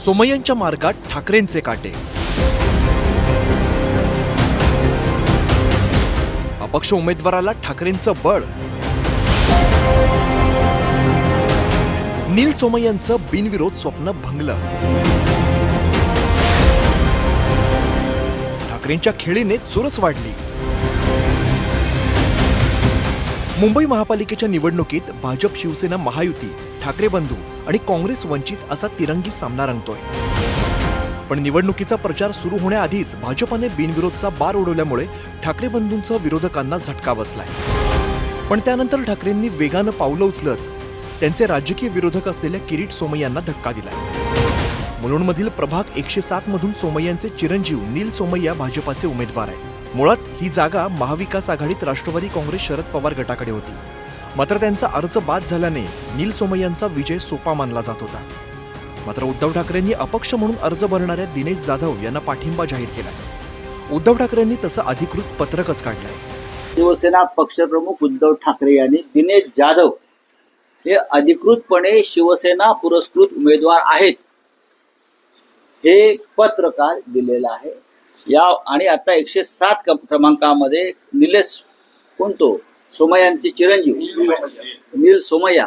सोमय्यांच्या मार्गात ठाकरेंचे काटे. अपक्ष उमेदवाराला ठाकरेंचं बळ. नील सोमय्यांचं बिनविरोध स्वप्न भंगलं. ठाकरेंच्या खेळीने चुरस वाढली. मुंबई महापालिकेच्या निवडणुकीत भाजप शिवसेना महायुती, ठाकरे बंधू आणि काँग्रेस वंचित असा तिरंगी सामना रंगतोय. पण निवडणुकीचा प्रचार सुरू होण्याआधीच भाजपने बिनविरोधचा बार उडवल्यामुळे ठाकरे बंधूंसह विरोधकांना झटका बसलाय. पण त्यानंतर ठाकरेंनी वेगानं पावलं उचलत त्यांचे राजकीय विरोधक असलेल्या किरीट सोमय्यांना धक्का दिलाय. मुलुंडमधील प्रभाग 107 मधून सोमय्यांचे चिरंजीव नील सोमय्या भाजपाचे उमेदवार आहेत. मुळात ही जागा महाविकास आघाडीत राष्ट्रवादी काँग्रेस शरद पवार गटाकडे होती. मात्र त्यांचा अर्ज बाद झाल्याने नील सोमय्यांचा विजय सोपा मानला जात होता. मात्र उद्धव ठाकरेंनी अपक्ष म्हणून अर्ज भरणाऱ्या दिनेश जाधव यांना पाठिंबा जाहीर केला. उद्धव ठाकरेंनी तसं अधिकृत पत्रकच काढलंय. शिवसेना पक्षप्रमुख उद्धव ठाकरे यांनी दिनेश जाधव हे अधिकृतपणे शिवसेना पुरस्कृत उमेदवार आहेत हे पत्रकार दिलेलं आहे. या आणि आता 107 क्रमांकामध्ये निलेश कोणतो सोमय्यांचे चिरंजीव नील सोमय्या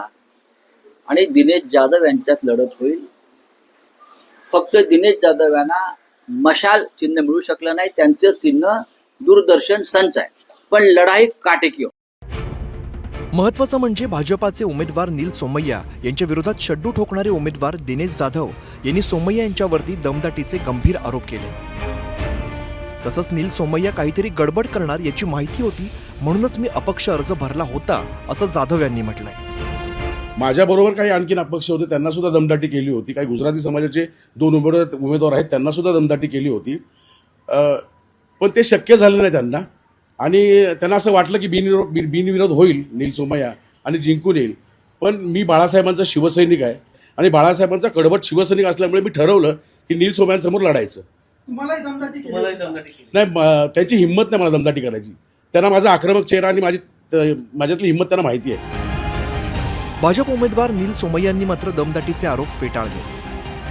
आणि दिनेश जाधव यांच्यात लढत होईल. फक्त दिनेश जाधव यांना मशाल चिन्ह मिळू शकलं नाही. त्यांचं चिन्ह दूरदर्शन संच आहे. पण लढाई काटेकी. महत्वाचं म्हणजे भाजपाचे उमेदवार नील सोमय्या यांच्या विरोधात शड्डू ठोकणारे उमेदवार दिनेश जाधव यांनी सोमय्या यांच्यावरती दमदाटीचे गंभीर आरोप केले. तसंच नील सोमय्या काहीतरी गडबड करणार याची माहिती होती, म्हणूनच मी अपक्ष अर्ज भरला होता असं जाधव यांनी म्हटलंय. माझ्याबरोबर काही आणखीन अपक्ष होते, त्यांना सुद्धा दमदाटी केली होती. काही गुजराती समाजाचे 2 उमेदवार आहेत, त्यांना सुद्धा दमदाटी केली होती. पण ते शक्य झालं नाही त्यांना. आणि त्यांना असं वाटलं की बिनविरोध होईल नील सोमय्या आणि जिंकून येईल. पण मी बाळासाहेबांचा शिवसैनिक आहे आणि बाळासाहेबांचा कडवट शिवसैनिक असल्यामुळे मी ठरवलं की नील सोमय्यांसमोर लढायचं. नाही, त्यांची हिंमत नाही मला दमदाटी करायची. त्यांना माझा आक्रमक चेहरा आणि माझ्यातली हिंमत त्यांना माहिती आहे. भाजप उमेदवार नील सोमय्यांनी मात्र दमदाटीचे आरोप फेटाळले.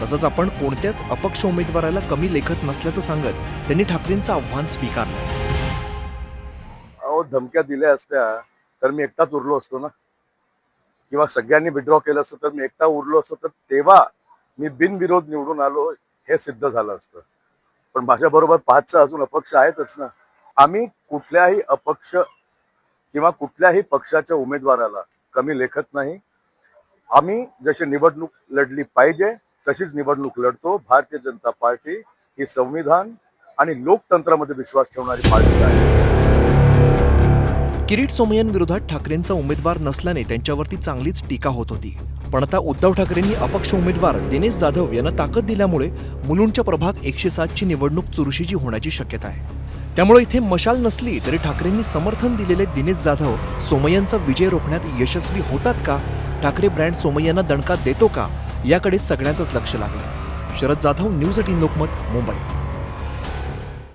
तसंच आपण कोणत्याच अपक्ष उमेदवाराला कमी लेखत नसल्याचं सांगत त्यांनी ठाकरेंचं आव्हान स्वीकारलं. धमक्या दिल्या असत्या तर मी एकटाच उरलो असतो ना, किंवा सगळ्यांनी विड्रॉ केलं असतं तर मी एकटा उरलो असतो, तर तेव्हा मी बिनविरोध निवडून आलो हे सिद्ध झालं असतं. पण माझ्याबरोबर 5 अजून अपक्ष आहेतच ना. आम्ही कुठल्याही अपक्ष किंवा कुठल्याही पक्षाच्या उमेदवाराला कमी लेखत नाही. आम्ही जशी निवडणूक लढली पाहिजे तशीच निवडणूक लढतो. भारतीय जनता पार्टी ही संविधान आणि लोकतंत्रामध्ये विश्वास ठेवणारी पार्टी आहे. किरीट सोमय्यांविरोधात ठाकरेंचा उमेदवार नसल्याने त्यांच्यावरती चांगलीच टीका होत होती. पण आता उद्धव ठाकरेंनी अपक्ष उमेदवार दिनेश जाधव यांना ताकद दिल्यामुळे मुलुंडच्या प्रभाग 107 ची निवडणूक चुरशीची होण्याची शक्यता आहे. त्यामुळे इथे मशाल नसली तरी ठाकरेंनी समर्थन दिलेले दिनेश जाधव सोमय्यांचा विजय रोखण्यात यशस्वी होतात का? ठाकरे ब्रँड सोमय्यांना दणका देतो का? याकडे सगळ्यांचंच लक्ष लागलं. शरद जाधव, न्यूज 18 लोकमत, मुंबई.